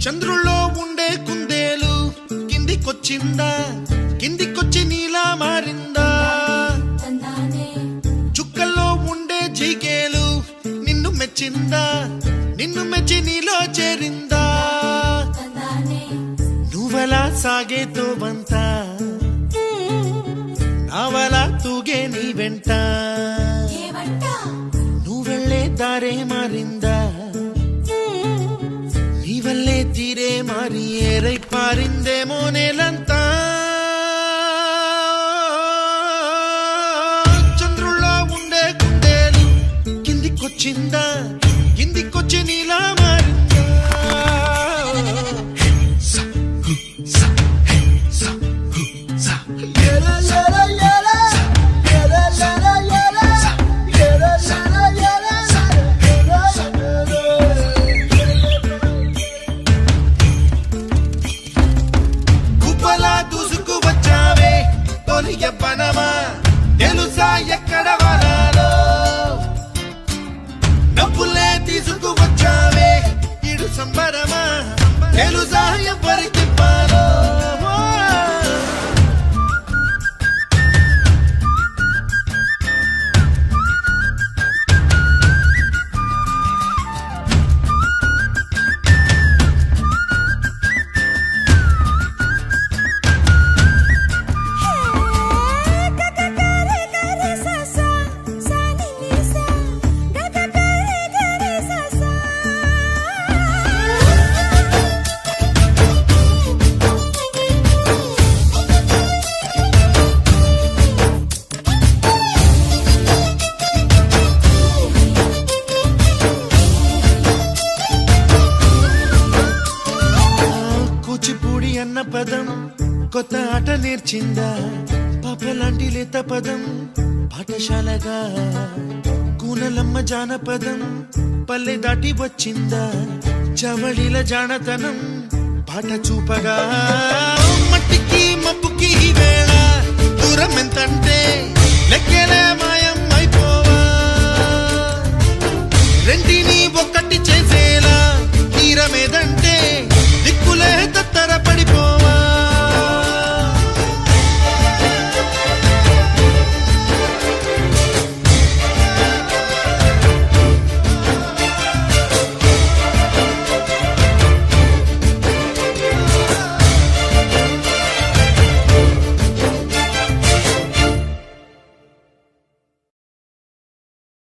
చంద్రుల్లో ఉండే కుందేలు కిందికొచ్చిందా, కిందికొచ్చి నీలా మారిందా? చుక్కల్లో ఉండే జీకేలు నిన్ను మెచ్చిందా, నిన్ను మెచ్చి నీలో చేరిందా? నువ్వలా సాగేతో వంత నావలా తూగే నీ వెంట, నువ్వెళ్ళే దారే మారిందా, నీ వల్లే తీరే మారి ఏరై పారిందేమో నేలంతా. చంద్రుల్లో ఉండే కుందేలు కిందికొచ్చిందా, కిందికొచ్చి నీలా మారిందా? పనమా తెలుసా ఎక్కడ వనాలో, డబ్బులే తీసుకువచ్చావే ఇడు సంబరమా తెలుసా ఎవరికి పాలో? అన్న పదం కొత్త ఆట నేర్చిందా, పాపలాంటి లేత పదం పాఠశాలగా, కూనలమ్మ జానపదం పల్లె దాటి వచ్చిందా, చవళిల జానతనం పాట చూపగా. మట్టికి మబ్బుకి వేళ దూరం ఎంతంటే లెక్కలే మాయం అయిపోవా, రెంటిని ఒక్కటి చేసే